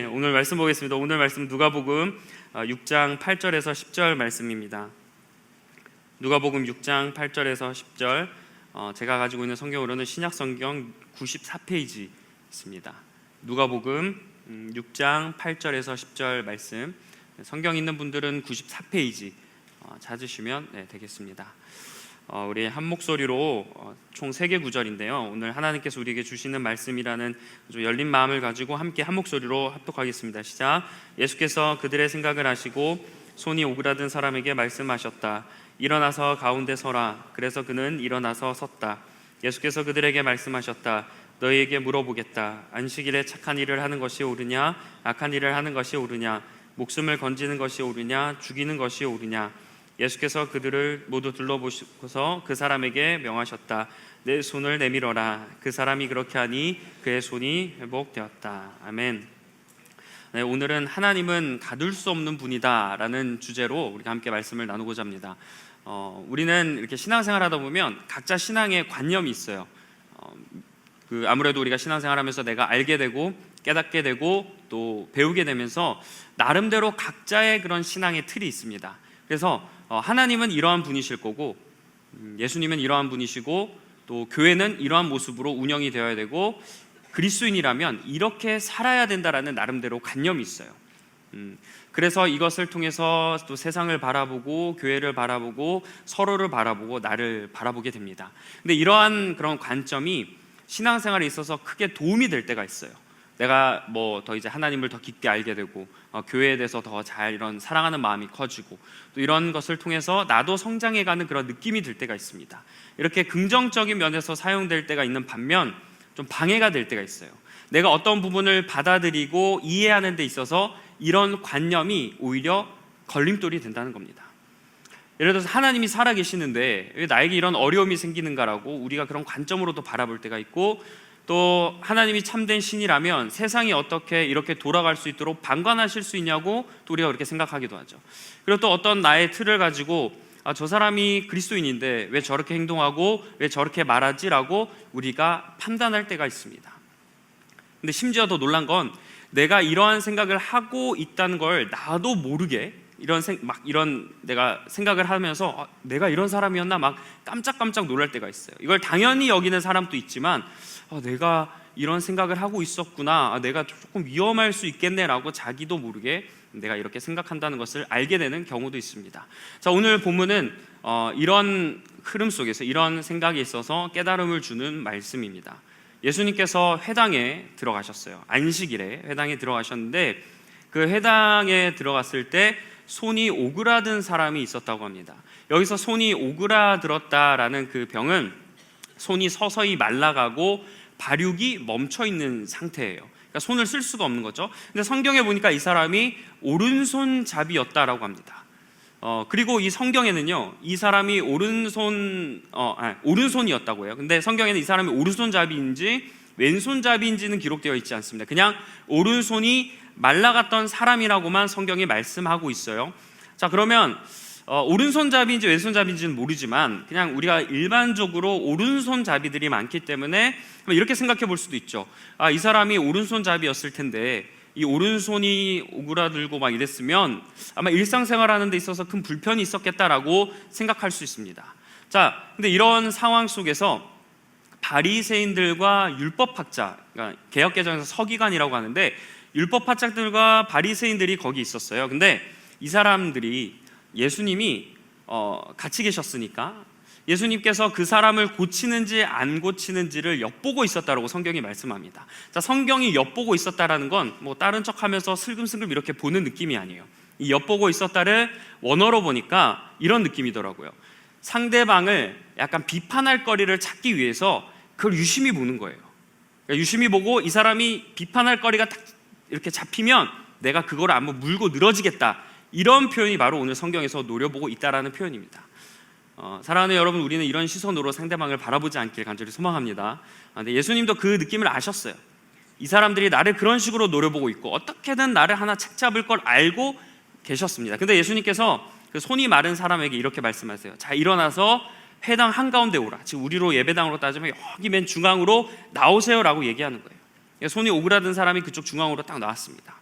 오늘 말씀 보겠습니다. 오늘 말씀 누가복음 6장 8절에서 10절 말씀입니다. 누가복음 6장 8절에서 10절, 제가 가지고 있는 성경으로는 신약성경 94페이지 있습니다. 누가복음 6장 8절에서 10절 말씀, 성경 있는 분들은 94페이지 찾으시면 되겠습니다. 우리 한 목소리로 총 3개 구절인데요, 오늘 하나님께서 우리에게 주시는 말씀이라는 열린 마음을 가지고 함께 한 목소리로 합독하겠습니다. 시작. 예수께서 그들의 생각을 아시고 손이 오그라든 사람에게 말씀하셨다. 일어나서 가운데 서라. 그래서 그는 일어나서 섰다. 예수께서 그들에게 말씀하셨다. 너희에게 물어보겠다. 안식일에 착한 일을 하는 것이 옳으냐, 악한 일을 하는 것이 옳으냐, 목숨을 건지는 것이 옳으냐, 죽이는 것이 옳으냐. 예수께서 그들을 모두 둘러보시고서 그 사람에게 명하셨다. 내 손을 내밀어라. 그 사람이 그렇게 하니 그의 손이 회복되었다. 아멘. 네, 오늘은 하나님은 가둘 수 없는 분이다 라는 주제로 우리가 함께 말씀을 나누고자 합니다. 우리는 이렇게 신앙생활 하다 보면 각자 신앙의 관념이 있어요. 아무래도 우리가 신앙생활하면서 내가 알게 되고 깨닫게 되고 또 배우게 되면서 나름대로 각자의 그런 신앙의 틀이 있습니다. 그래서 하나님은 이러한 분이실 거고, 예수님은 이러한 분이시고, 또 교회는 이러한 모습으로 운영이 되어야 되고, 그리스도인이라면 이렇게 살아야 된다라는 나름대로 관념이 있어요. 그래서 이것을 통해서 또 세상을 바라보고 교회를 바라보고 서로를 바라보고 나를 바라보게 됩니다. 근데 이러한 그런 관점이 신앙생활에 있어서 크게 도움이 될 때가 있어요. 내가 더 이제 하나님을 더 깊게 알게 되고, 교회에 대해서 더 잘 이런 사랑하는 마음이 커지고, 또 이런 것을 통해서 나도 성장해가는 그런 느낌이 들 때가 있습니다. 이렇게 긍정적인 면에서 사용될 때가 있는 반면 좀 방해가 될 때가 있어요. 내가 어떤 부분을 받아들이고 이해하는 데 있어서 이런 관념이 오히려 걸림돌이 된다는 겁니다. 예를 들어서 하나님이 살아계시는데 왜 나에게 이런 어려움이 생기는가라고 우리가 그런 관점으로도 바라볼 때가 있고, 또 하나님이 참된 신이라면 세상이 어떻게 이렇게 돌아갈 수 있도록 방관하실 수 있냐고 또 우리가 그렇게 생각하기도 하죠. 그리고 또 어떤 나의 틀을 가지고 저 사람이 그리스도인인데 왜 저렇게 행동하고 왜 저렇게 말하지라고 우리가 판단할 때가 있습니다. 근데 심지어 더 놀란 건 내가 이러한 생각을 하고 있다는 걸 나도 모르게 이런 내가 생각을 하면서 내가 이런 사람이었나 막 깜짝깜짝 놀랄 때가 있어요. 이걸 당연히 여기는 사람도 있지만 내가 이런 생각을 하고 있었구나, 내가 조금 위험할 수 있겠네라고 자기도 모르게 내가 이렇게 생각한다는 것을 알게 되는 경우도 있습니다. 자, 오늘 본문은 이런 흐름 속에서 이런 생각에 있어서 깨달음을 주는 말씀입니다. 예수님께서 회당에 들어가셨어요. 안식일에 회당에 들어가셨는데 그 회당에 들어갔을 때 손이 오그라든 사람이 있었다고 합니다. 여기서 손이 오그라들었다라는 그 병은 손이 서서히 말라가고 발육이 멈춰 있는 상태예요. 그러니까 손을 쓸 수가 없는 거죠. 근데 성경에 보니까 이 사람이 오른손잡이였다라고 합니다. 그리고 이 성경에는요, 이 사람이 오른손이었다고 해요. 근데 성경에는 이 사람이 오른손잡이인지 왼손잡이인지는 기록되어 있지 않습니다. 그냥 오른손이 말라갔던 사람이라고만 성경이 말씀하고 있어요. 자, 그러면 오른손잡이인지 왼손잡이인지는 모르지만 그냥 우리가 일반적으로 오른손잡이들이 많기 때문에 이렇게 생각해 볼 수도 있죠. 이 사람이 오른손잡이였을 텐데 이 오른손이 오그라들고 막 이랬으면 아마 일상생활 하는 데 있어서 큰 불편이 있었겠다라고 생각할 수 있습니다. 자, 근데 이런 상황 속에서 바리새인들과 율법학자, 그러니까 개역개정에서 서기관이라고 하는데 율법학자들과 바리새인들이 거기 있었어요. 근데 이 사람들이 예수님이 같이 계셨으니까 예수님께서 그 사람을 고치는지 안 고치는지를 엿보고 있었다라고 성경이 말씀합니다. 자, 성경이 엿보고 있었다라는 건 다른 척하면서 슬금슬금 이렇게 보는 느낌이 아니에요. 이 엿보고 있었다를 원어로 보니까 이런 느낌이더라고요. 상대방을 약간 비판할 거리를 찾기 위해서 그걸 유심히 보는 거예요. 그러니까 유심히 보고 이 사람이 비판할 거리가 딱 이렇게 잡히면 내가 그걸 한번 물고 늘어지겠다, 이런 표현이 바로 오늘 성경에서 노려보고 있다라는 표현입니다. 사랑하는 여러분, 우리는 이런 시선으로 상대방을 바라보지 않길 간절히 소망합니다. 근데 예수님도 그 느낌을 아셨어요. 이 사람들이 나를 그런 식으로 노려보고 있고 어떻게든 나를 하나 착잡을 걸 알고 계셨습니다. 근데 예수님께서 그 손이 마른 사람에게 이렇게 말씀하세요. 자, 일어나서 회당 한가운데 오라. 지금 우리로 예배당으로 따지면 여기 맨 중앙으로 나오세요라고 얘기하는 거예요. 손이 오그라든 사람이 그쪽 중앙으로 딱 나왔습니다.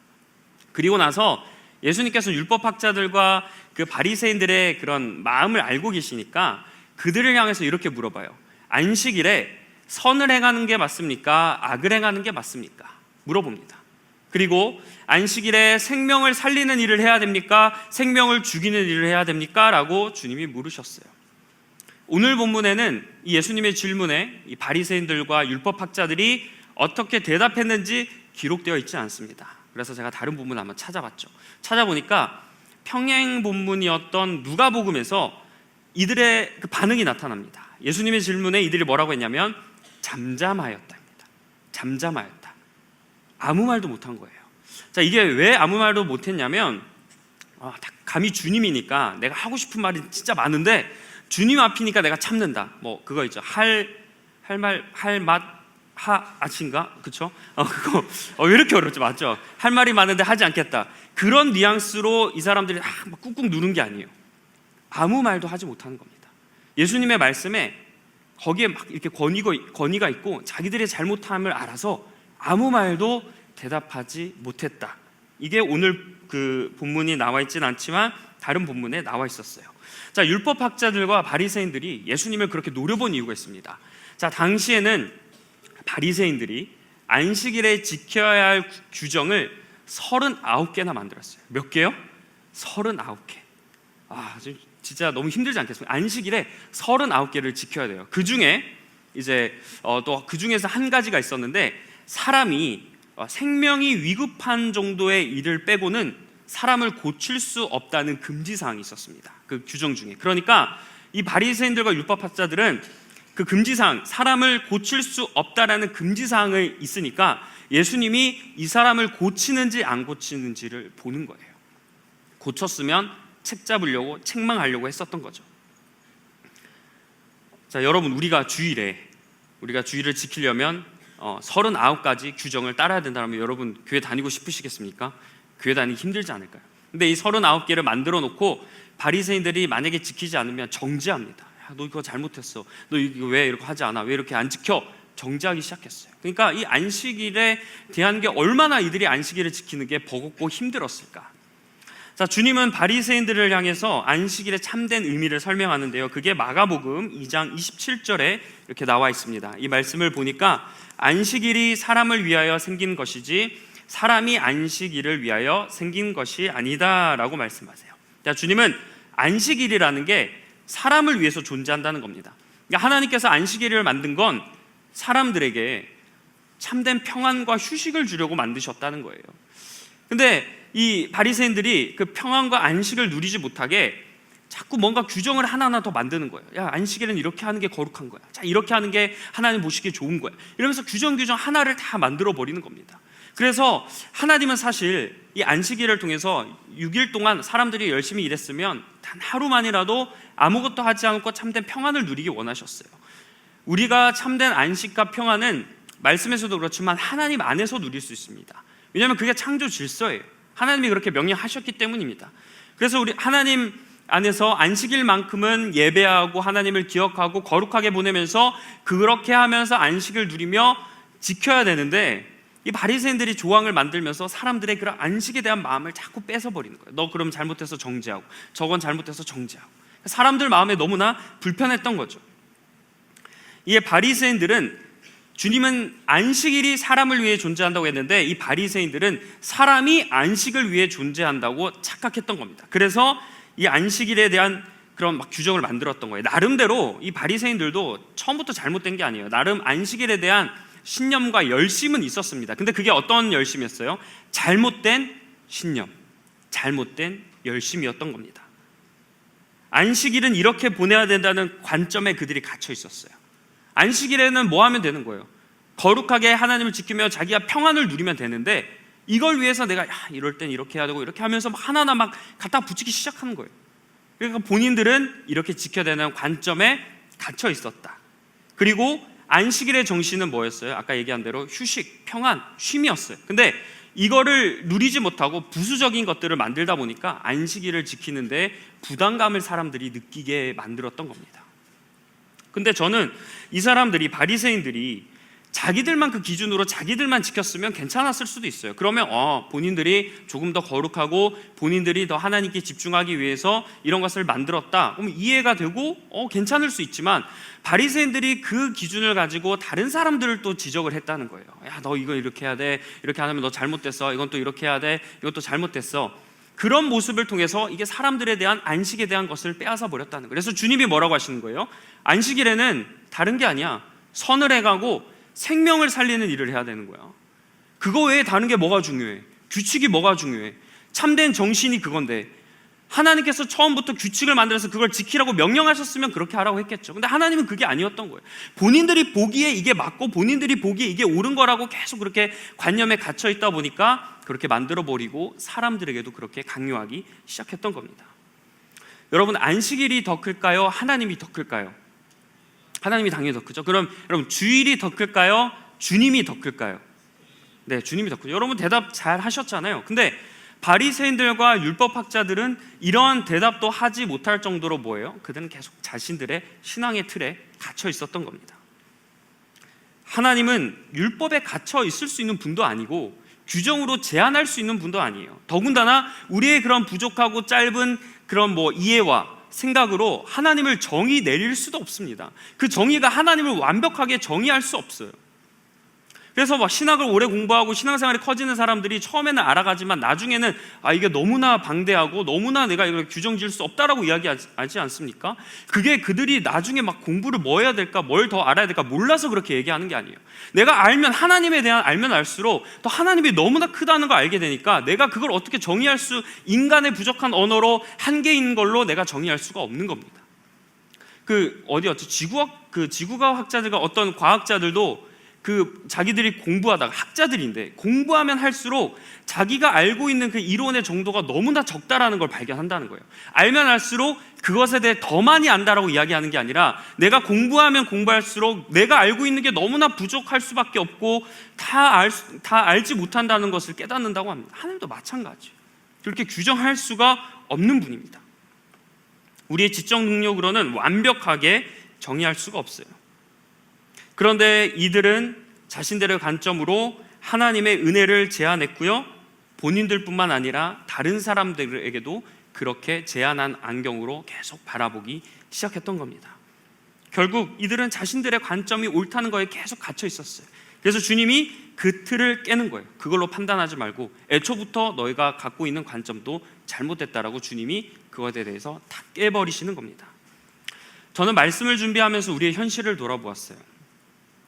그리고 나서 예수님께서 율법학자들과 그 바리새인들의 그런 마음을 알고 계시니까 그들을 향해서 이렇게 물어봐요. 안식일에 선을 행하는 게 맞습니까? 악을 행하는 게 맞습니까? 물어봅니다. 그리고 안식일에 생명을 살리는 일을 해야 됩니까? 생명을 죽이는 일을 해야 됩니까? 라고 주님이 물으셨어요. 오늘 본문에는 이 예수님의 질문에 이 바리새인들과 율법학자들이 어떻게 대답했는지 기록되어 있지 않습니다. 그래서 제가 다른 본문을 한번 찾아봤죠. 찾아보니까 평행 본문이었던 누가복음에서 이들의 그 반응이 나타납니다. 예수님의 질문에 이들이 뭐라고 했냐면 잠잠하였다입니다. 잠잠하였다. 아무 말도 못한 거예요. 자, 이게 왜 아무 말도 못했냐면 감히 주님이니까 내가 하고 싶은 말이 진짜 많은데 주님 앞이니까 내가 참는다. 뭐 그거 있죠. 아친가? 그쵸? 그거 왜 이렇게 어렵죠? 맞죠? 할 말이 많은데 하지 않겠다. 그런 뉘앙스로 이 사람들이 막 꾹꾹 누른 게 아니에요. 아무 말도 하지 못하는 겁니다. 예수님의 말씀에 거기에 막 이렇게 권위가 있고 자기들의 잘못함을 알아서 아무 말도 대답하지 못했다. 이게 오늘 그 본문이 나와 있진 않지만 다른 본문에 나와 있었어요. 자, 율법학자들과 바리새인들이 예수님을 그렇게 노려본 이유가 있습니다. 자, 당시에는 바리새인들이 안식일에 지켜야 할 규정을 39개나 만들었어요. 몇 개요? 39개. 진짜 너무 힘들지 않겠습니까? 안식일에 39개를 지켜야 돼요. 그 중에 이제 또 그 중에서 한 가지가 있었는데 사람이 생명이 위급한 정도의 일을 빼고는 사람을 고칠 수 없다는 금지 사항이 있었습니다. 그 규정 중에. 그러니까 이 바리새인들과 율법학자들은 그 금지사항, 사람을 고칠 수 없다라는 금지사항을 있으니까 예수님이 이 사람을 고치는지 안 고치는지를 보는 거예요. 고쳤으면 책 잡으려고 책망하려고 했었던 거죠. 자, 여러분, 우리가 주일을 지키려면 39가지 규정을 따라야 된다면 여러분 교회 다니고 싶으시겠습니까? 교회 다니기 힘들지 않을까요? 근데 이 39개를 만들어 놓고 바리새인들이 만약에 지키지 않으면 정죄합니다. 너 이거 잘못했어. 너 이거 왜 이렇게 하지 않아? 왜 이렇게 안 지켜? 정죄하기 시작했어요. 그러니까 이 안식일에 대한 게 얼마나 이들이 안식일을 지키는 게 버겁고 힘들었을까? 자, 주님은 바리새인들을 향해서 안식일의 참된 의미를 설명하는데요. 그게 마가복음 2장 27절에 이렇게 나와 있습니다. 이 말씀을 보니까 안식일이 사람을 위하여 생긴 것이지 사람이 안식일을 위하여 생긴 것이 아니다라고 말씀하세요. 자, 주님은 안식일이라는 게 사람을 위해서 존재한다는 겁니다. 그러니까 하나님께서 안식일을 만든 건 사람들에게 참된 평안과 휴식을 주려고 만드셨다는 거예요. 근데 이 바리새인들이 그 평안과 안식을 누리지 못하게 자꾸 뭔가 규정을 하나하나 더 만드는 거예요. 야, 안식일은 이렇게 하는 게 거룩한 거야. 자, 이렇게 하는 게 하나님 보시기에 좋은 거야. 이러면서 규정 하나를 다 만들어 버리는 겁니다. 그래서 하나님은 사실 이 안식일을 통해서 6일 동안 사람들이 열심히 일했으면 단 하루만이라도 아무것도 하지 않고 참된 평안을 누리기 원하셨어요. 우리가 참된 안식과 평안은 말씀에서도 그렇지만 하나님 안에서 누릴 수 있습니다. 왜냐하면 그게 창조 질서예요. 하나님이 그렇게 명령하셨기 때문입니다. 그래서 우리 하나님 안에서 안식일만큼은 예배하고 하나님을 기억하고 거룩하게 보내면서 그렇게 하면서 안식을 누리며 지켜야 되는데 이 바리새인들이 조항을 만들면서 사람들의 그런 안식에 대한 마음을 자꾸 뺏어버리는 거예요. 너 그럼 잘못해서 정죄하고 저건 잘못해서 정죄하고 사람들 마음에 너무나 불편했던 거죠. 이에 바리새인들은 주님은 안식일이 사람을 위해 존재한다고 했는데 이 바리새인들은 사람이 안식을 위해 존재한다고 착각했던 겁니다. 그래서 이 안식일에 대한 그런 막 규정을 만들었던 거예요. 나름대로 이 바리새인들도 처음부터 잘못된 게 아니에요. 나름 안식일에 대한 신념과 열심은 있었습니다. 근데 그게 어떤 열심이었어요? 잘못된 신념, 잘못된 열심이었던 겁니다. 안식일은 이렇게 보내야 된다는 관점에 그들이 갇혀 있었어요. 안식일에는 뭐 하면 되는 거예요? 거룩하게 하나님을 지키며 자기가 평안을 누리면 되는데 이걸 위해서 내가 이럴 땐 이렇게 해야 되고 이렇게 하면서 하나하나 막 갖다 붙이기 시작하는 거예요. 그러니까 본인들은 이렇게 지켜야 되는 관점에 갇혀 있었다. 그리고 안식일의 정신은 뭐였어요? 아까 얘기한 대로 휴식, 평안, 쉼이었어요. 근데 이거를 누리지 못하고 부수적인 것들을 만들다 보니까 안식일을 지키는데 부담감을 사람들이 느끼게 만들었던 겁니다. 근데 저는 이 사람들이 바리새인들이 자기들만 그 기준으로 자기들만 지켰으면 괜찮았을 수도 있어요. 그러면 본인들이 조금 더 거룩하고 본인들이 더 하나님께 집중하기 위해서 이런 것을 만들었다, 그럼 이해가 되고 괜찮을 수 있지만, 바리새인들이 그 기준을 가지고 다른 사람들을 또 지적을 했다는 거예요. 야, 너 이거 이렇게 해야 돼, 이렇게 안 하면 너 잘못됐어, 이건 또 이렇게 해야 돼, 이것도 잘못됐어. 그런 모습을 통해서 이게 사람들에 대한 안식에 대한 것을 빼앗아 버렸다는 거예요. 그래서 주님이 뭐라고 하시는 거예요? 안식일에는 다른 게 아니야, 선을 해가고 생명을 살리는 일을 해야 되는 거야. 그거 외에 다른 게 뭐가 중요해? 규칙이 뭐가 중요해? 참된 정신이 그건데, 하나님께서 처음부터 규칙을 만들어서 그걸 지키라고 명령하셨으면 그렇게 하라고 했겠죠. 근데 하나님은 그게 아니었던 거예요. 본인들이 보기에 이게 맞고 본인들이 보기에 이게 옳은 거라고 계속 그렇게 관념에 갇혀 있다 보니까 그렇게 만들어버리고 사람들에게도 그렇게 강요하기 시작했던 겁니다. 여러분, 안식일이 더 클까요? 하나님이 더 클까요? 하나님이 당연히 더 크죠. 그럼 여러분, 주일이 더 클까요? 주님이 더 클까요? 네, 주님이 더 크죠. 여러분 대답 잘 하셨잖아요. 근데 바리새인들과 율법학자들은 이런 대답도 하지 못할 정도로 뭐예요? 그들은 계속 자신들의 신앙의 틀에 갇혀 있었던 겁니다. 하나님은 율법에 갇혀 있을 수 있는 분도 아니고 규정으로 제한할 수 있는 분도 아니에요. 더군다나 우리의 그런 부족하고 짧은 그런 이해와 생각으로 하나님을 정의 내릴 수도 없습니다. 그 정의가 하나님을 완벽하게 정의할 수 없어요. 그래서 신학을 오래 공부하고 신앙생활이 커지는 사람들이 처음에는 알아가지만 나중에는 이게 너무나 방대하고 너무나 내가 이걸 규정 지을 수 없다라고 이야기하지 않습니까? 그게 그들이 나중에 막 공부를 뭐 해야 될까, 뭘 더 알아야 될까 몰라서 그렇게 얘기하는 게 아니에요. 내가 알면, 하나님에 대한 알면 알수록 더 하나님이 너무나 크다는 걸 알게 되니까 내가 그걸 어떻게 정의할 수, 인간의 부족한 언어로 한계인 걸로 내가 정의할 수가 없는 겁니다. 지구과학 학자들과 어떤 과학자들도 자기들이 공부하다가, 학자들인데 공부하면 할수록 자기가 알고 있는 그 이론의 정도가 너무나 적다라는 걸 발견한다는 거예요. 알면 알수록 그것에 대해 더 많이 안다라고 이야기하는 게 아니라, 내가 공부하면 공부할수록 내가 알고 있는 게 너무나 부족할 수밖에 없고 다 알지 못한다는 것을 깨닫는다고 합니다. 하나님도 마찬가지예요. 그렇게 규정할 수가 없는 분입니다. 우리의 지적 능력으로는 완벽하게 정의할 수가 없어요. 그런데 이들은 자신들의 관점으로 하나님의 은혜를 제한했고요, 본인들뿐만 아니라 다른 사람들에게도 그렇게 제한한 안경으로 계속 바라보기 시작했던 겁니다. 결국 이들은 자신들의 관점이 옳다는 거에 계속 갇혀 있었어요. 그래서 주님이 그 틀을 깨는 거예요. 그걸로 판단하지 말고 애초부터 너희가 갖고 있는 관점도 잘못됐다라고 주님이 그것에 대해서 다 깨버리시는 겁니다. 저는 말씀을 준비하면서 우리의 현실을 돌아보았어요.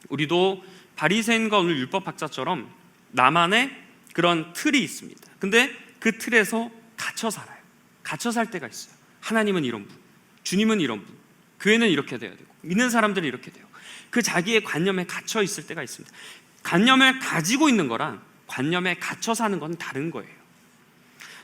우리도 바리새인과 오늘 율법학자처럼 나만의 그런 틀이 있습니다. 근데 그 틀에서 갇혀 살아요. 갇혀 살 때가 있어요. 하나님은 이런 분, 주님은 이런 분, 교회는 이렇게 돼야 되고 믿는 사람들은 이렇게 돼요. 그 자기의 관념에 갇혀 있을 때가 있습니다. 관념을 가지고 있는 거랑 관념에 갇혀 사는 건 다른 거예요.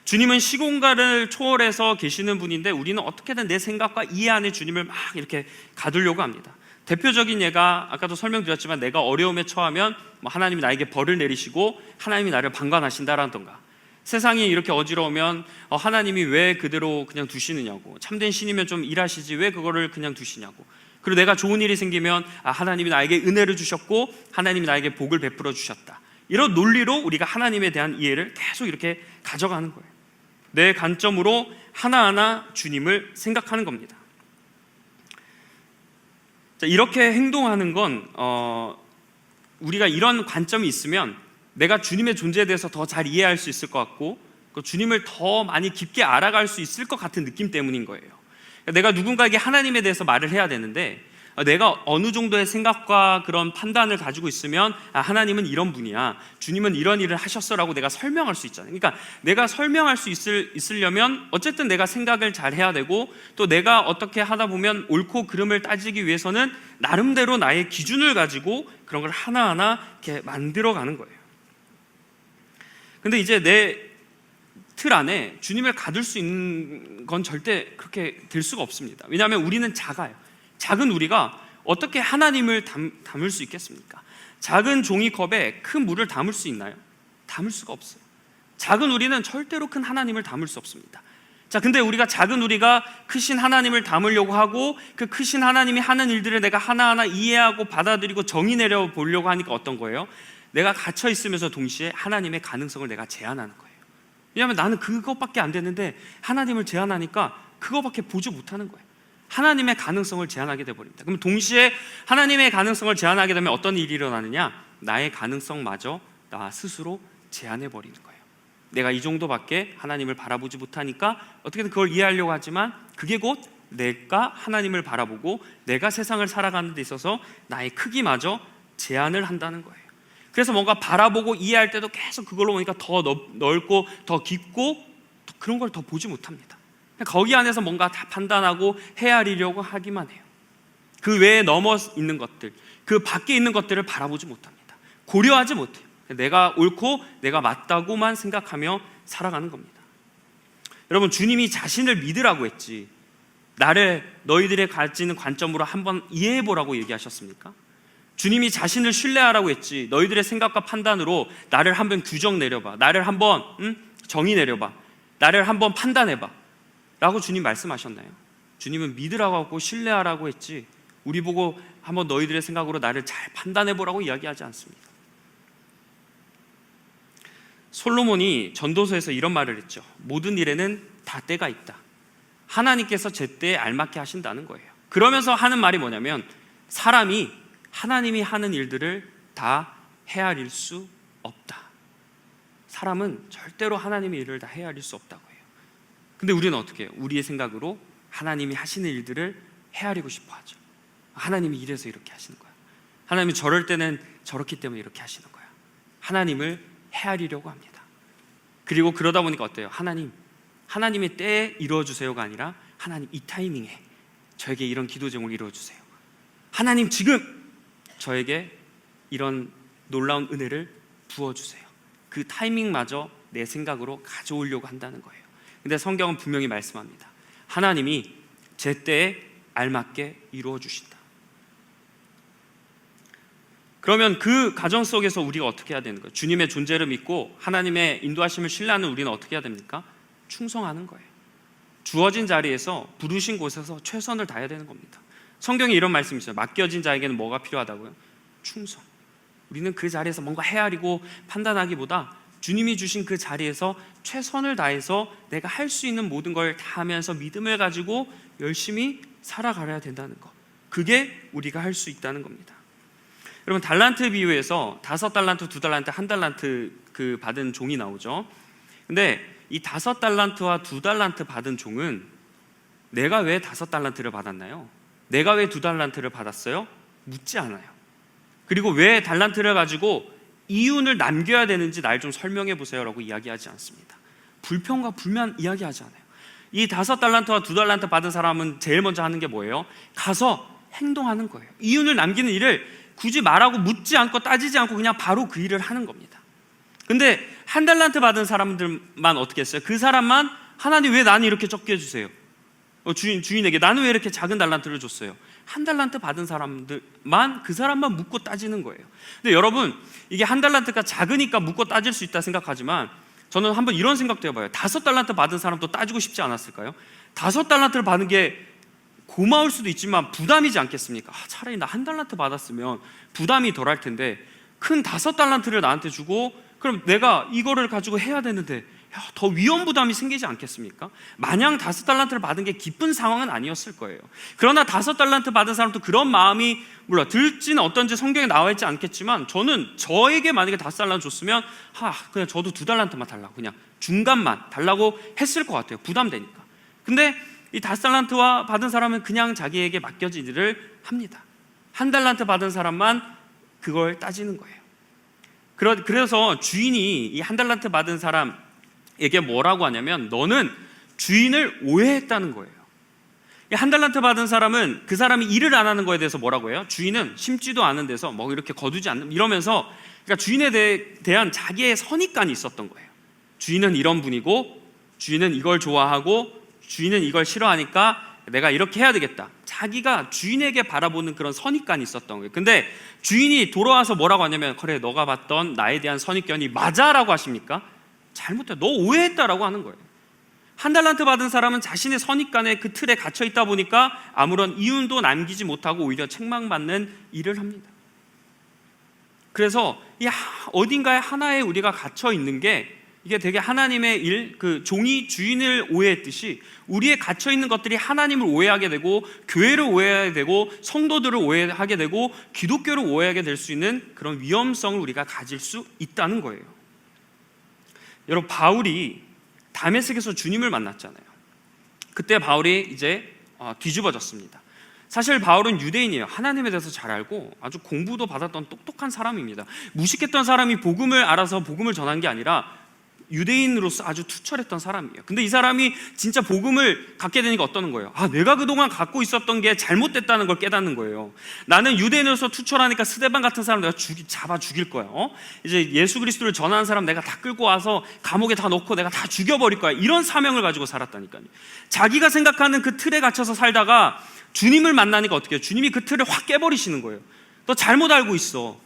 주님은 시공간을 초월해서 계시는 분인데 우리는 어떻게든 내 생각과 이해 안에 주님을 막 이렇게 가두려고 합니다. 대표적인 예가 아까도 설명드렸지만, 내가 어려움에 처하면 하나님이 나에게 벌을 내리시고 하나님이 나를 방관하신다라던가, 세상이 이렇게 어지러우면 하나님이 왜 그대로 그냥 두시느냐고, 참된 신이면 좀 일하시지 왜 그거를 그냥 두시냐고, 그리고 내가 좋은 일이 생기면 하나님이 나에게 은혜를 주셨고 하나님이 나에게 복을 베풀어 주셨다, 이런 논리로 우리가 하나님에 대한 이해를 계속 이렇게 가져가는 거예요. 내 관점으로 하나하나 주님을 생각하는 겁니다. 이렇게 행동하는 건 우리가 이런 관점이 있으면 내가 주님의 존재에 대해서 더 잘 이해할 수 있을 것 같고, 주님을 더 많이 깊게 알아갈 수 있을 것 같은 느낌 때문인 거예요. 내가 누군가에게 하나님에 대해서 말을 해야 되는데, 내가 어느 정도의 생각과 그런 판단을 가지고 있으면 하나님은 이런 분이야, 주님은 이런 일을 하셨어라고 내가 설명할 수 있잖아요. 그러니까 내가 설명할 수 있으려면 어쨌든 내가 생각을 잘 해야 되고, 또 내가 어떻게 하다 보면 옳고 그름을 따지기 위해서는 나름대로 나의 기준을 가지고 그런 걸 하나하나 이렇게 만들어가는 거예요. 근데 이제 내 틀 안에 주님을 가둘 수 있는 건 절대 그렇게 될 수가 없습니다. 왜냐하면 우리는 작아요. 작은 우리가 어떻게 하나님을 담을 수 있겠습니까? 작은 종이컵에 큰 물을 담을 수 있나요? 담을 수가 없어요. 작은 우리는 절대로 큰 하나님을 담을 수 없습니다. 자, 근데 우리가 크신 하나님을 담으려고 하고 그 크신 하나님이 하는 일들을 내가 하나하나 이해하고 받아들이고 정의 내려 보려고 하니까 어떤 거예요? 내가 갇혀 있으면서 동시에 하나님의 가능성을 내가 제한하는 거예요. 왜냐하면 나는 그것밖에 안 되는데 하나님을 제한하니까 그것밖에 보지 못하는 거예요. 하나님의 가능성을 제한하게 돼버립니다. 그럼 동시에 하나님의 가능성을 제한하게 되면 어떤 일이 일어나느냐? 나의 가능성마저 나 스스로 제한해버리는 거예요. 내가 이 정도밖에 하나님을 바라보지 못하니까 어떻게든 그걸 이해하려고 하지만 그게 곧 내가 하나님을 바라보고 내가 세상을 살아가는 데 있어서 나의 크기마저 제한을 한다는 거예요. 그래서 뭔가 바라보고 이해할 때도 계속 그걸로 보니까 더 넓고 더 깊고 그런 걸 더 보지 못합니다. 거기 안에서 뭔가 다 판단하고 헤아리려고 하기만 해요. 그 외에 넘어 있는 것들, 그 밖에 있는 것들을 바라보지 못합니다. 고려하지 못해요. 내가 옳고 내가 맞다고만 생각하며 살아가는 겁니다. 여러분, 주님이 자신을 믿으라고 했지 너희들의 가지는 관점으로 한번 이해해보라고 얘기하셨습니까? 주님이 자신을 신뢰하라고 했지 너희들의 생각과 판단으로 나를 한번 규정 내려봐, 나를 한번 정의 내려봐, 나를 한번 판단해봐 라고 주님 말씀하셨나요? 주님은 믿으라고 하고 신뢰하라고 했지 우리 보고 한번 너희들의 생각으로 나를 잘 판단해보라고 이야기하지 않습니다. 솔로몬이 전도서에서 이런 말을 했죠. 모든 일에는 다 때가 있다. 하나님께서 제때에 알맞게 하신다는 거예요. 그러면서 하는 말이 뭐냐면 사람이 하나님이 하는 일들을 다 헤아릴 수 없다. 사람은 절대로 하나님의 일을 다 헤아릴 수 없다고 해요. 근데 우리는 어떻게 해요? 우리의 생각으로 하나님이 하시는 일들을 헤아리고 싶어 하죠. 하나님이 이래서 이렇게 하시는 거야. 하나님이 저럴 때는 저렇기 때문에 이렇게 하시는 거야. 하나님을 헤아리려고 합니다. 그리고 그러다 보니까 어때요? 하나님의 때에 이루어주세요가 아니라 하나님 이 타이밍에 저에게 이런 기도 제목을 이루어주세요. 하나님 지금 저에게 이런 놀라운 은혜를 부어주세요. 그 타이밍마저 내 생각으로 가져오려고 한다는 거예요. 근데 성경은 분명히 말씀합니다. 하나님이 제때에 알맞게 이루어 주신다. 그러면 그 가정 속에서 우리가 어떻게 해야 되는 거예요? 주님의 존재를 믿고 하나님의 인도하심을 신뢰하는 우리는 어떻게 해야 됩니까? 충성하는 거예요. 주어진 자리에서 부르신 곳에서 최선을 다해야 되는 겁니다. 성경에 이런 말씀이 있어요. 맡겨진 자에게는 뭐가 필요하다고요? 충성. 우리는 그 자리에서 뭔가 헤아리고 판단하기보다 주님이 주신 그 자리에서 최선을 다해서 내가 할 수 있는 모든 걸 다 하면서 믿음을 가지고 열심히 살아가야 된다는 것, 그게 우리가 할 수 있다는 겁니다. 여러분, 달란트 비유에서 5달란트, 2달란트, 1달란트 그 받은 종이 나오죠. 근데 이 5달란트와 2달란트 받은 종은 내가 왜 5달란트를 받았나요? 내가 왜 2달란트를 받았어요? 묻지 않아요. 그리고 왜 달란트를 가지고 이윤을 남겨야 되는지 날 좀 설명해 보세요 라고 이야기하지 않습니다. 불평과 불만 이야기하지 않아요. 이 5달란트와 2달란트 받은 사람은 제일 먼저 하는 게 뭐예요? 가서 행동하는 거예요. 이윤을 남기는 일을 굳이 말하고 묻지 않고 따지지 않고 그냥 바로 그 일을 하는 겁니다. 근데 1달란트 받은 사람들만 어떻게 했어요? 그 사람만 하나님 왜 나는 이렇게 적게 해주세요? 주인에게 나는 왜 이렇게 작은 달란트를 줬어요? 1달란트 받은 사람들만 그 사람만 묻고 따지는 거예요. 근데 여러분, 이게 1달란트가 작으니까 묻고 따질 수 있다 생각하지만 저는 한번 이런 생각도 해봐요. 5달란트 받은 사람도 따지고 싶지 않았을까요? 5달란트를 받은 게 고마울 수도 있지만 부담이지 않겠습니까? 차라리 나 1달란트 받았으면 부담이 덜할 텐데 큰 5달란트를 나한테 주고 그럼 내가 이거를 가지고 해야 되는데 더 위험 부담이 생기지 않겠습니까? 마냥 5달란트를 받은 게 기쁜 상황은 아니었을 거예요. 그러나 5달란트 받은 사람도 그런 마음이 들지는 어떤지 성경에 나와 있지 않겠지만 저는 저에게 만약에 5달란트 줬으면 그냥 저도 2달란트만 달라고 그냥 중간만 달라고 했을 것 같아요. 부담되니까. 근데 이 5달란트와 받은 사람은 그냥 자기에게 맡겨진 일을 합니다. 1달란트 받은 사람만 그걸 따지는 거예요. 그래서 주인이 이 1달란트 받은 사람에게 뭐라고 하냐면 너는 주인을 오해했다는 거예요. 이 1달란트 받은 사람은 그 사람이 일을 안 하는 거에 대해서 뭐라고 해요? 주인은 심지도 않은 데서 뭐 이렇게 거두지 않는 이러면서 그러니까 주인에 대한 자기의 선입관이 있었던 거예요. 주인은 이런 분이고 주인은 이걸 좋아하고 주인은 이걸 싫어하니까 내가 이렇게 해야 되겠다. 자기가 주인에게 바라보는 그런 선입관이 있었던 거예요. 근데 주인이 돌아와서 뭐라고 하냐면 그래 너가 봤던 나에 대한 선입견이 맞아 라고 하십니까? 잘못해. 너 오해했다라고 하는 거예요. 한 달란트 받은 사람은 자신의 선입관에 그 틀에 갇혀 있다 보니까 아무런 이윤도 남기지 못하고 오히려 책망받는 일을 합니다. 그래서 어딘가에 하나에 우리가 갇혀 있는 게 이게 되게 하나님의 일, 그 종이 주인을 오해했듯이 우리의 갇혀 있는 것들이 하나님을 오해하게 되고 교회를 오해하게 되고 성도들을 오해하게 되고 기독교를 오해하게 될 수 있는 그런 위험성을 우리가 가질 수 있다는 거예요. 여러분, 바울이 다메섹에서 주님을 만났잖아요. 그때 바울이 이제 뒤집어졌습니다. 사실 바울은 유대인이에요. 하나님에 대해서 잘 알고 아주 공부도 받았던 똑똑한 사람입니다. 무식했던 사람이 복음을 알아서 복음을 전한 게 아니라 유대인으로서 아주 투철했던 사람이에요. 근데 이 사람이 진짜 복음을 갖게 되니까 어떠는 거예요? 내가 그동안 갖고 있었던 게 잘못됐다는 걸 깨닫는 거예요. 나는 유대인으로서 투철하니까 스데반 같은 사람 내가 잡아 죽일 거야. 이제 예수 그리스도를 전하는 사람 내가 다 끌고 와서 감옥에 다 넣고 내가 다 죽여버릴 거야. 이런 사명을 가지고 살았다니까요. 자기가 생각하는 그 틀에 갇혀서 살다가 주님을 만나니까 어떻게 해요? 주님이 그 틀을 확 깨버리시는 거예요. 너 잘못 알고 있어.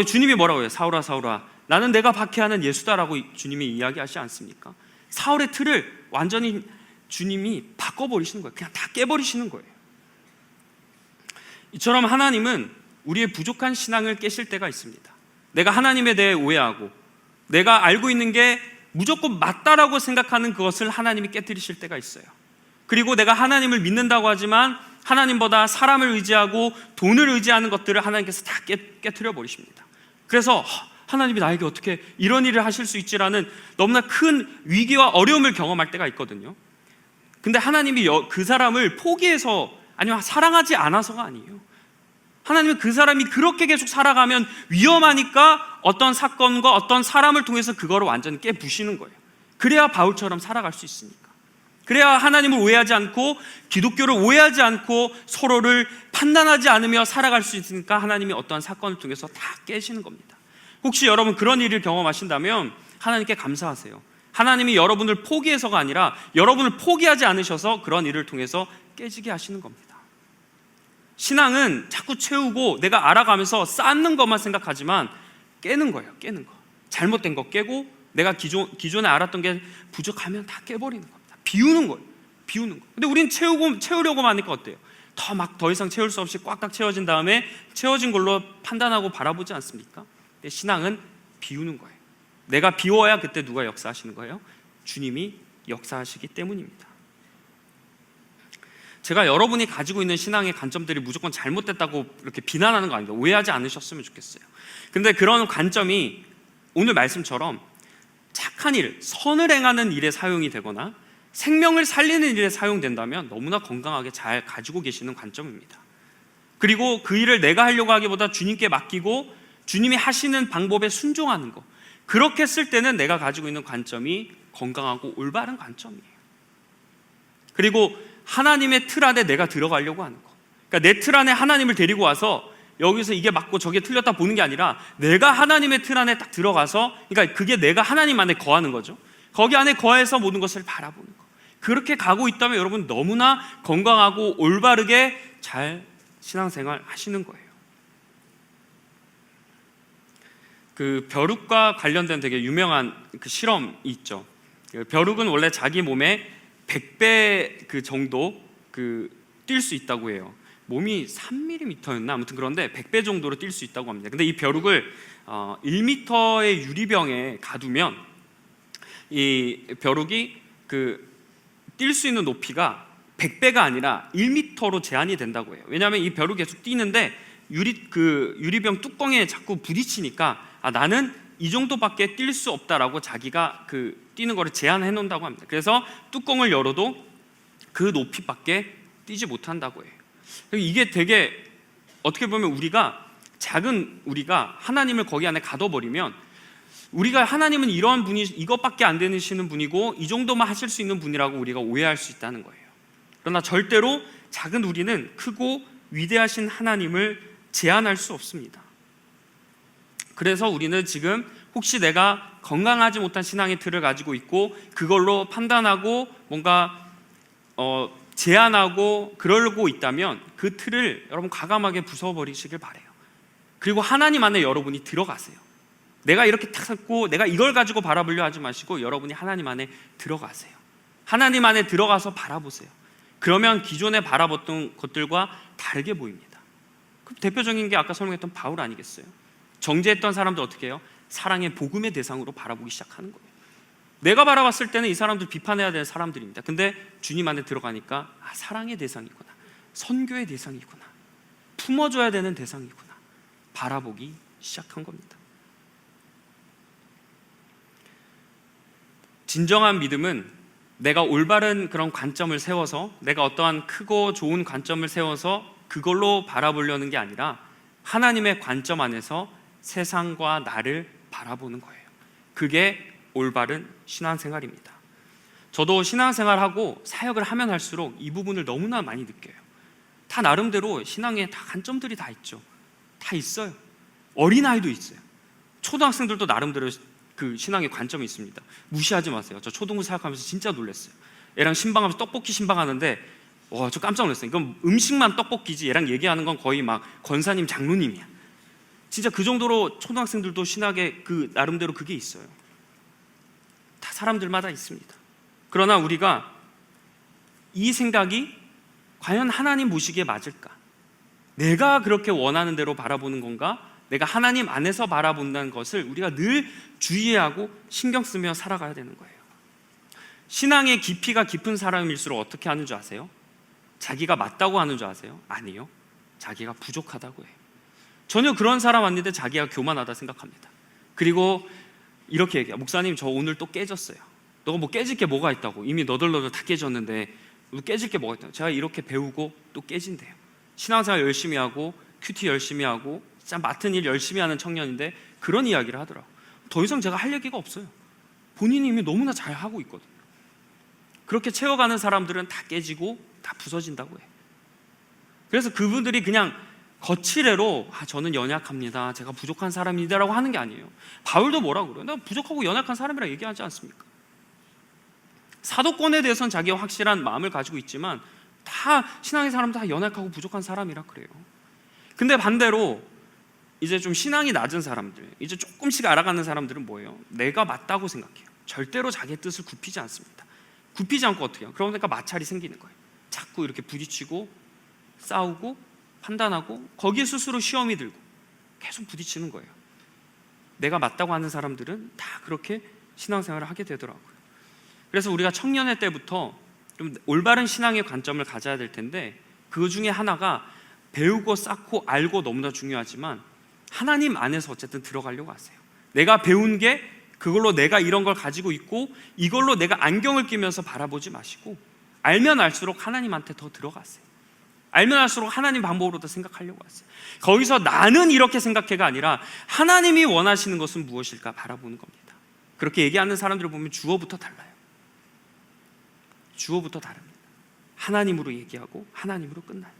주님이 뭐라고 해요? 사울아 사울아, 나는 내가 박해하는 예수다라고 주님이 이야기하시지 않습니까? 사울의 틀을 완전히 주님이 바꿔버리시는 거예요. 그냥 다 깨버리시는 거예요. 이처럼 하나님은 우리의 부족한 신앙을 깨실 때가 있습니다. 내가 하나님에 대해 오해하고 내가 알고 있는 게 무조건 맞다라고 생각하는 그것을 하나님이 깨뜨리실 때가 있어요. 그리고 내가 하나님을 믿는다고 하지만 하나님보다 사람을 의지하고 돈을 의지하는 것들을 하나님께서 다 깨뜨려 버리십니다. 그래서 하나님이 나에게 어떻게 이런 일을 하실 수 있지라는 너무나 큰 위기와 어려움을 경험할 때가 있거든요. 근데 하나님이 그 사람을 포기해서 아니면 사랑하지 않아서가 아니에요. 하나님은 그 사람이 그렇게 계속 살아가면 위험하니까 어떤 사건과 어떤 사람을 통해서 그거를 완전히 깨부시는 거예요. 그래야 바울처럼 살아갈 수 있으니까. 그래야 하나님을 오해하지 않고 기독교를 오해하지 않고 서로를 판단하지 않으며 살아갈 수 있으니까 하나님이 어떠한 사건을 통해서 다 깨시는 겁니다. 혹시 여러분 그런 일을 경험하신다면 하나님께 감사하세요. 하나님이 여러분을 포기해서가 아니라 여러분을 포기하지 않으셔서 그런 일을 통해서 깨지게 하시는 겁니다. 신앙은 자꾸 채우고 내가 알아가면서 쌓는 것만 생각하지만 깨는 거예요. 깨는 거. 잘못된 거 깨고 내가 기존에 알았던 게 부족하면 다 깨버리는 겁니다. 비우는 거예요. 비우는 거. 근데 우린 채우려고만 하니까 어때요? 더 이상 채울 수 없이 꽉꽉 채워진 다음에 채워진 걸로 판단하고 바라보지 않습니까? 근데 신앙은 비우는 거예요. 내가 비워야 그때 누가 역사하시는 거예요? 주님이 역사하시기 때문입니다. 제가 여러분이 가지고 있는 신앙의 관점들이 무조건 잘못됐다고 이렇게 비난하는 거 아닙니다. 오해하지 않으셨으면 좋겠어요. 근데 그런 관점이 오늘 말씀처럼 착한 일, 선을 행하는 일에 사용이 되거나 생명을 살리는 일에 사용된다면 너무나 건강하게 잘 가지고 계시는 관점입니다. 그리고 그 일을 내가 하려고 하기보다 주님께 맡기고 주님이 하시는 방법에 순종하는 거, 그렇게 쓸 때는 내가 가지고 있는 관점이 건강하고 올바른 관점이에요. 그리고 하나님의 틀 안에 내가 들어가려고 하는 거, 그러니까 내 틀 안에 하나님을 데리고 와서 여기서 이게 맞고 저게 틀렸다 보는 게 아니라 내가 하나님의 틀 안에 딱 들어가서, 그러니까 그게 내가 하나님 안에 거하는 거죠. 거기 안에 거해서 모든 것을 바라보는 거. 그렇게 가고 있다면 여러분 너무나 건강하고 올바르게 잘 신앙생활 하시는 거예요. 그 벼룩과 관련된 되게 유명한 그 실험이 있죠. 그 벼룩은 원래 자기 몸에 100배 그 정도 뛸 수 있다고 해요. 몸이 3mm였나 아무튼 그런데 100배 정도로 뛸 수 있다고 합니다. 근데 이 벼룩을 1m의 유리병에 가두면 이 벼룩이 뛸 수 있는 높이가 100배가 아니라 1m로 제한이 된다고 해요. 왜냐하면 이 벼룩이 계속 뛰는데 유리병 뚜껑에 자꾸 부딪히니까 나는 이 정도밖에 뛸 수 없다라고 자기가 뛰는 거를 제한해 놓는다고 합니다. 그래서 뚜껑을 열어도 그 높이밖에 뛰지 못한다고 해요. 이게 되게 어떻게 보면 작은 우리가 하나님을 거기 안에 가둬버리면 우리가 하나님은 이러한 분이 이것밖에 안 되시는 분이고 이 정도만 하실 수 있는 분이라고 우리가 오해할 수 있다는 거예요. 그러나 절대로 작은 우리는 크고 위대하신 하나님을 제한할 수 없습니다. 그래서 우리는 지금 혹시 내가 건강하지 못한 신앙의 틀을 가지고 있고 그걸로 판단하고 뭔가 제한하고 그러고 있다면 그 틀을 여러분 과감하게 부숴버리시길 바라요. 그리고 하나님 안에 여러분이 들어가세요. 내가 이렇게 탁 섰고 내가 이걸 가지고 바라보려 하지 마시고 여러분이 하나님 안에 들어가세요. 하나님 안에 들어가서 바라보세요. 그러면 기존에 바라봤던 것들과 다르게 보입니다. 그 대표적인 게 아까 설명했던 바울 아니겠어요? 정죄했던 사람들 어떻게 해요? 사랑의 복음의 대상으로 바라보기 시작하는 거예요. 내가 바라봤을 때는 이 사람들 비판해야 되는 사람들입니다. 근데 주님 안에 들어가니까 사랑의 대상이구나, 선교의 대상이구나, 품어줘야 되는 대상이구나, 바라보기 시작한 겁니다. 진정한 믿음은 내가 올바른 그런 관점을 세워서, 내가 어떠한 크고 좋은 관점을 세워서 그걸로 바라보려는 게 아니라 하나님의 관점 안에서 세상과 나를 바라보는 거예요. 그게 올바른 신앙생활입니다. 저도 신앙생활하고 사역을 하면 할수록 이 부분을 너무나 많이 느껴요. 다 나름대로 신앙에 다 관점들이 다 있죠. 다 있어요. 어린아이도 있어요. 초등학생들도 나름대로 그 신앙의 관점이 있습니다. 무시하지 마세요. 저 초등부 사역하면서 진짜 놀랐어요. 얘랑 신방하면서 떡볶이 신방하는데 저 깜짝 놀랐어요. 이건 음식만 떡볶이지 얘랑 얘기하는 건 거의 막 권사님, 장로님이야. 진짜 그 정도로 초등학생들도 신학에 그 나름대로 그게 있어요. 다 사람들마다 있습니다. 그러나 우리가 이 생각이 과연 하나님 보시기에 맞을까? 내가 그렇게 원하는 대로 바라보는 건가? 내가 하나님 안에서 바라본다는 것을 우리가 늘 주의하고 신경 쓰며 살아가야 되는 거예요. 신앙의 깊이가 깊은 사람일수록 어떻게 하는 줄 아세요? 자기가 맞다고 하는 줄 아세요? 아니요. 자기가 부족하다고 해요. 전혀 그런 사람 아닌데 자기가 교만하다 생각합니다. 그리고 이렇게 얘기해요. 목사님, 저 오늘 또 깨졌어요. 너가 뭐 깨질 게 뭐가 있다고. 이미 너덜너덜 다 깨졌는데 깨질 게 뭐가 있다고. 제가 이렇게 배우고 또 깨진대요. 신앙생활 열심히 하고 큐티 열심히 하고 진짜 맡은 일 열심히 하는 청년인데 그런 이야기를 하더라고요. 더 이상 제가 할 얘기가 없어요. 본인이 이미 너무나 잘 하고 있거든요. 그렇게 채워가는 사람들은 다 깨지고 다 부서진다고 해요. 그래서 그분들이 그냥 거칠애로 저는 연약합니다, 제가 부족한 사람이다라고 하는 게 아니에요. 바울도 뭐라고 그래요? 나 부족하고 연약한 사람이라 얘기하지 않습니까? 사도권에 대해서는 자기가 확실한 마음을 가지고 있지만 다 신앙의 사람도 다 연약하고 부족한 사람이라 그래요. 근데 반대로 이제 좀 신앙이 낮은 사람들, 이제 조금씩 알아가는 사람들은 뭐예요? 내가 맞다고 생각해요. 절대로 자기의 뜻을 굽히지 않습니다. 굽히지 않고 어떻게 해요? 그러니까 마찰이 생기는 거예요. 자꾸 이렇게 부딪히고 싸우고 판단하고 거기에 스스로 시험이 들고 계속 부딪히는 거예요. 내가 맞다고 하는 사람들은 다 그렇게 신앙생활을 하게 되더라고요. 그래서 우리가 청년의 때부터 좀 올바른 신앙의 관점을 가져야 될 텐데 그 중에 하나가 배우고 쌓고 알고 너무나 중요하지만 하나님 안에서 어쨌든 들어가려고 하세요. 내가 배운 게 그걸로 내가 이런 걸 가지고 있고 이걸로 내가 안경을 끼면서 바라보지 마시고 알면 알수록 하나님한테 더 들어가세요. 알면 알수록 하나님 방법으로 더 생각하려고 하세요. 거기서 나는 이렇게 생각해가 아니라 하나님이 원하시는 것은 무엇일까 바라보는 겁니다. 그렇게 얘기하는 사람들을 보면 주어부터 달라요. 주어부터 다릅니다. 하나님으로 얘기하고 하나님으로 끝나요.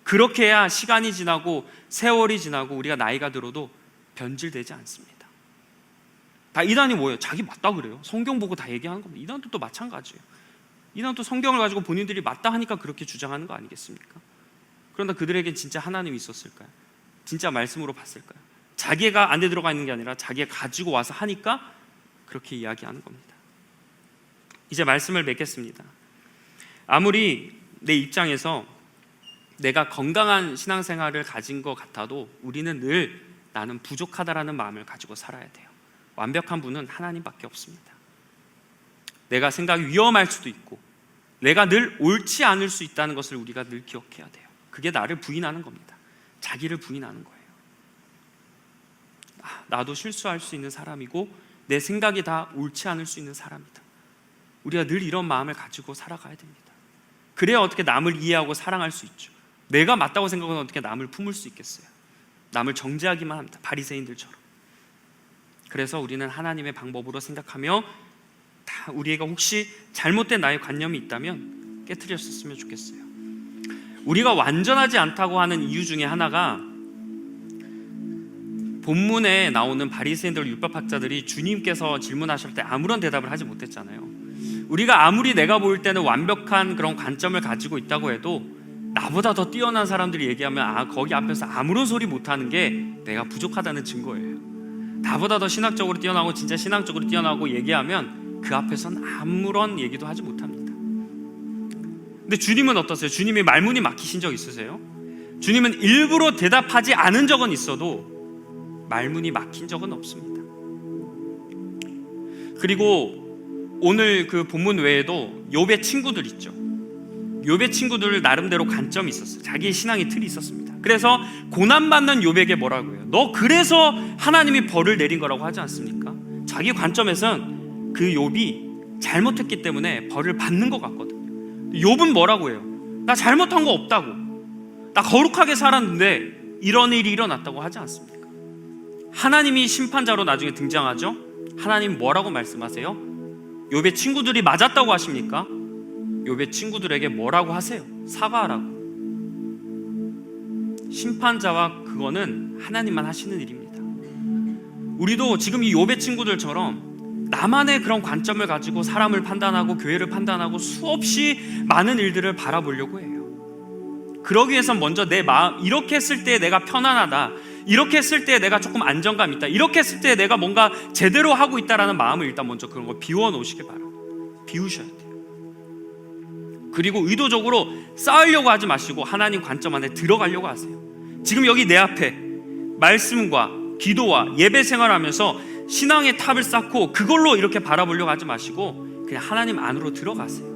그렇게 해야 시간이 지나고 세월이 지나고 우리가 나이가 들어도 변질되지 않습니다. 다 이단이 뭐예요? 자기 맞다 그래요. 성경 보고 다 얘기하는 겁니다. 이단도 또 마찬가지예요. 이단도 성경을 가지고 본인들이 맞다 하니까 그렇게 주장하는 거 아니겠습니까? 그런데 그들에겐 진짜 하나님이 있었을까요? 진짜 말씀으로 봤을까요? 자기가 안에 들어가 있는 게 아니라 자기가 가지고 와서 하니까 그렇게 이야기하는 겁니다. 이제 말씀을 맺겠습니다. 아무리 내 입장에서 내가 건강한 신앙생활을 가진 것 같아도 우리는 늘 나는 부족하다라는 마음을 가지고 살아야 돼요. 완벽한 분은 하나님밖에 없습니다. 내가 생각이 위험할 수도 있고 내가 늘 옳지 않을 수 있다는 것을 우리가 늘 기억해야 돼요. 그게 나를 부인하는 겁니다. 자기를 부인하는 거예요. 나도 실수할 수 있는 사람이고 내 생각이 다 옳지 않을 수 있는 사람이다. 우리가 늘 이런 마음을 가지고 살아가야 됩니다. 그래야 어떻게 남을 이해하고 사랑할 수 있죠. 내가 맞다고 생각하면 어떻게 남을 품을 수 있겠어요? 남을 정죄하기만 합니다. 바리새인들처럼. 그래서 우리는 하나님의 방법으로 생각하며 다 우리가 혹시 잘못된 나의 관념이 있다면 깨트렸었으면 좋겠어요. 우리가 완전하지 않다고 하는 이유 중에 하나가 본문에 나오는 바리새인들 율법학자들이 주님께서 질문하실 때 아무런 대답을 하지 못했잖아요. 우리가 아무리 내가 볼 때는 완벽한 그런 관점을 가지고 있다고 해도 나보다 더 뛰어난 사람들이 얘기하면 거기 앞에서 아무런 소리 못하는 게 내가 부족하다는 증거예요. 나보다 더 신학적으로 뛰어나고 진짜 신앙적으로 뛰어나고 얘기하면 그 앞에선 아무런 얘기도 하지 못합니다. 근데 주님은 어떠세요? 주님이 말문이 막히신 적 있으세요? 주님은 일부러 대답하지 않은 적은 있어도 말문이 막힌 적은 없습니다. 그리고 오늘 그 본문 외에도 욥의 친구들 있죠. 욥의 친구들 나름대로 관점이 있었어요. 자기의 신앙의 틀이 있었습니다. 그래서 고난받는 욥에게 뭐라고 해요? 너 그래서 하나님이 벌을 내린 거라고 하지 않습니까? 자기 관점에선 그 욥이 잘못했기 때문에 벌을 받는 것 같거든요. 욥은 뭐라고 해요? 나 잘못한 거 없다고, 나 거룩하게 살았는데 이런 일이 일어났다고 하지 않습니까? 하나님이 심판자로 나중에 등장하죠. 하나님 뭐라고 말씀하세요? 욥의 친구들이 맞았다고 하십니까? 욥의 친구들에게 뭐라고 하세요? 사과하라고. 심판자와 그거는 하나님만 하시는 일입니다. 우리도 지금 이 욥의 친구들처럼 나만의 그런 관점을 가지고 사람을 판단하고 교회를 판단하고 수없이 많은 일들을 바라보려고 해요. 그러기 위해선 먼저 내 마음, 이렇게 했을 때 내가 편안하다, 이렇게 했을 때 내가 조금 안정감 있다, 이렇게 했을 때 내가 뭔가 제대로 하고 있다라는 마음을 일단 먼저 그런 거 비워 놓으시길 바랍니다. 비우셔야 돼요. 그리고 의도적으로 쌓으려고 하지 마시고 하나님 관점 안에 들어가려고 하세요. 지금 여기 내 앞에 말씀과 기도와 예배 생활하면서 신앙의 탑을 쌓고 그걸로 이렇게 바라보려고 하지 마시고 그냥 하나님 안으로 들어가세요.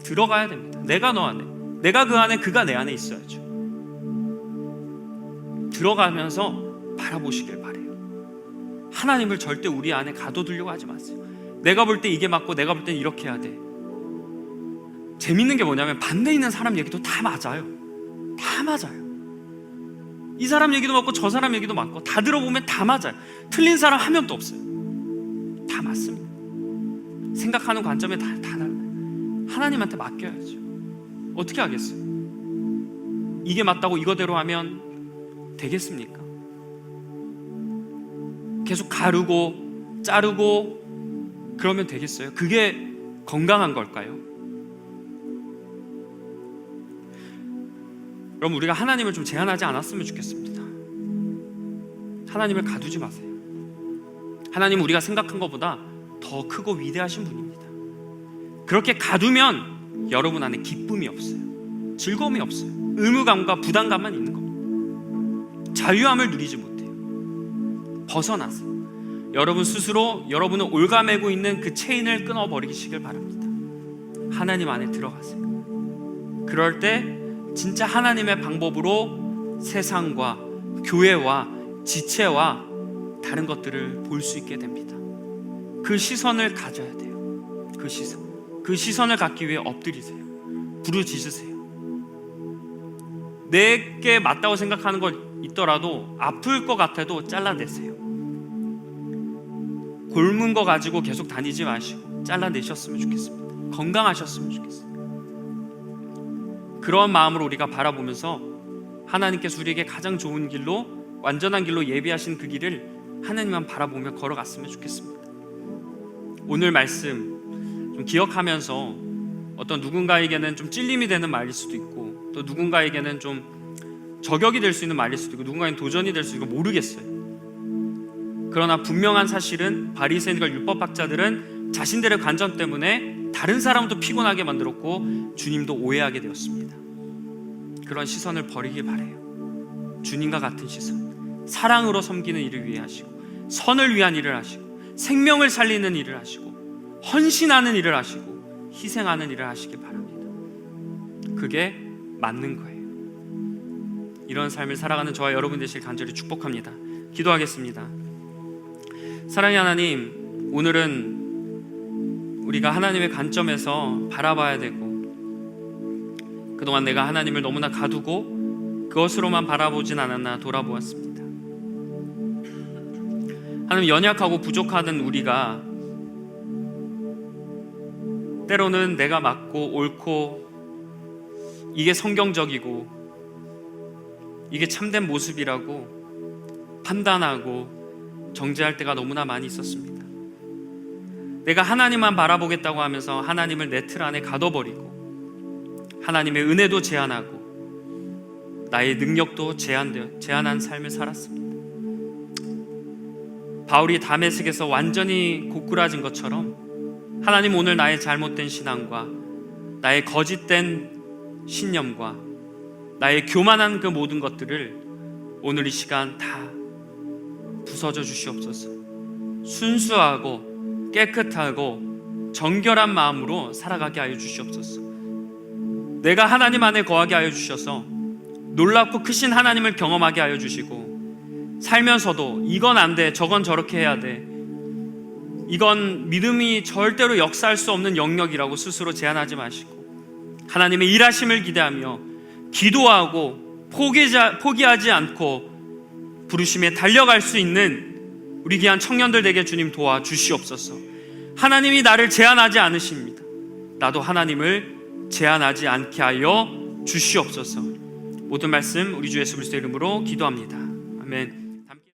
들어가야 됩니다. 내가 너 안에, 내가 그 안에, 그가 내 안에 있어야죠. 들어가면서 바라보시길 바래요. 하나님을 절대 우리 안에 가둬두려고 하지 마세요. 내가 볼 때 이게 맞고 내가 볼 땐 이렇게 해야 돼. 재밌는 게 뭐냐면 반대 있는 사람 얘기도 다 맞아요. 다 맞아요. 이 사람 얘기도 맞고 저 사람 얘기도 맞고 다 들어보면 다 맞아요. 틀린 사람 한 명도 없어요. 다 맞습니다. 생각하는 관점에 다 달라요. 하나님한테 맡겨야죠. 어떻게 하겠어요? 이게 맞다고 이거대로 하면 되겠습니까? 계속 가르고 자르고 그러면 되겠어요? 그게 건강한 걸까요? 그럼 우리가 하나님을 좀 제한하지 않았으면 좋겠습니다. 하나님을 가두지 마세요. 하나님은 우리가 생각한 것보다 더 크고 위대하신 분입니다. 그렇게 가두면 여러분 안에 기쁨이 없어요. 즐거움이 없어요. 의무감과 부담감만 있는 겁니다. 자유함을 누리지 못해요. 벗어나세요. 여러분 스스로 여러분을 올가매고 있는 그 체인을 끊어버리시길 바랍니다. 하나님 안에 들어가세요. 그럴 때 진짜 하나님의 방법으로 세상과 교회와 지체와 다른 것들을 볼 수 있게 됩니다. 그 시선을 가져야 돼요. 그 시선을 갖기 위해 엎드리세요. 부르짖으세요. 내게 맞다고 생각하는 것 있더라도 아플 것 같아도 잘라내세요. 곪은 거 가지고 계속 다니지 마시고 잘라내셨으면 좋겠습니다. 건강하셨으면 좋겠습니다. 그런 마음으로 우리가 바라보면서 하나님께서 우리에게 가장 좋은 길로, 완전한 길로 예비하신 그 길을 하나님만 바라보며 걸어갔으면 좋겠습니다. 오늘 말씀 좀 기억하면서 어떤 누군가에게는 좀 찔림이 되는 말일 수도 있고 또 누군가에게는 좀 저격이 될 수 있는 말일 수도 있고 누군가에게는 도전이 될 수 있고 모르겠어요. 그러나 분명한 사실은 바리새인과 율법학자들은 자신들의 관점 때문에 다른 사람도 피곤하게 만들었고 주님도 오해하게 되었습니다. 그런 시선을 버리길 바라요. 주님과 같은 시선, 사랑으로 섬기는 일을 위해 하시고 선을 위한 일을 하시고 생명을 살리는 일을 하시고 헌신하는 일을 하시고 희생하는 일을 하시길 바랍니다. 그게 맞는 거예요. 이런 삶을 살아가는 저와 여러분 되실 간절히 축복합니다. 기도하겠습니다. 사랑의 하나님, 오늘은 우리가 하나님의 관점에서 바라봐야 되고 그동안 내가 하나님을 너무나 가두고 그것으로만 바라보진 않았나 돌아보았습니다. 하나님, 연약하고 부족하던 우리가 때로는 내가 맞고 옳고 이게 성경적이고 이게 참된 모습이라고 판단하고 정죄할 때가 너무나 많이 있었습니다. 내가 하나님만 바라보겠다고 하면서 하나님을 내 틀 안에 가둬버리고 하나님의 은혜도 제한하고 나의 능력도 제한한 삶을 살았습니다. 바울이 다메섹에서 완전히 고꾸라진 것처럼 하나님, 오늘 나의 잘못된 신앙과 나의 거짓된 신념과 나의 교만한 그 모든 것들을 오늘 이 시간 다 부서져 주시옵소서. 순수하고 깨끗하고 정결한 마음으로 살아가게 하여 주시옵소서. 내가 하나님 안에 거하게 하여 주셔서 놀랍고 크신 하나님을 경험하게 하여 주시고, 살면서도 이건 안 돼, 저건 저렇게 해야 돼, 이건 믿음이 절대로 역사할 수 없는 영역이라고 스스로 제한하지 마시고 하나님의 일하심을 기대하며 기도하고 포기하지 않고 부르심에 달려갈 수 있는 우리 귀한 청년들 되게 주님 도와주시옵소서. 하나님이 나를 제한하지 않으십니다. 나도 하나님을 제한하지 않게 하여 주시옵소서. 모든 말씀 우리 주 예수 그리스도의 이름으로 기도합니다. 아멘.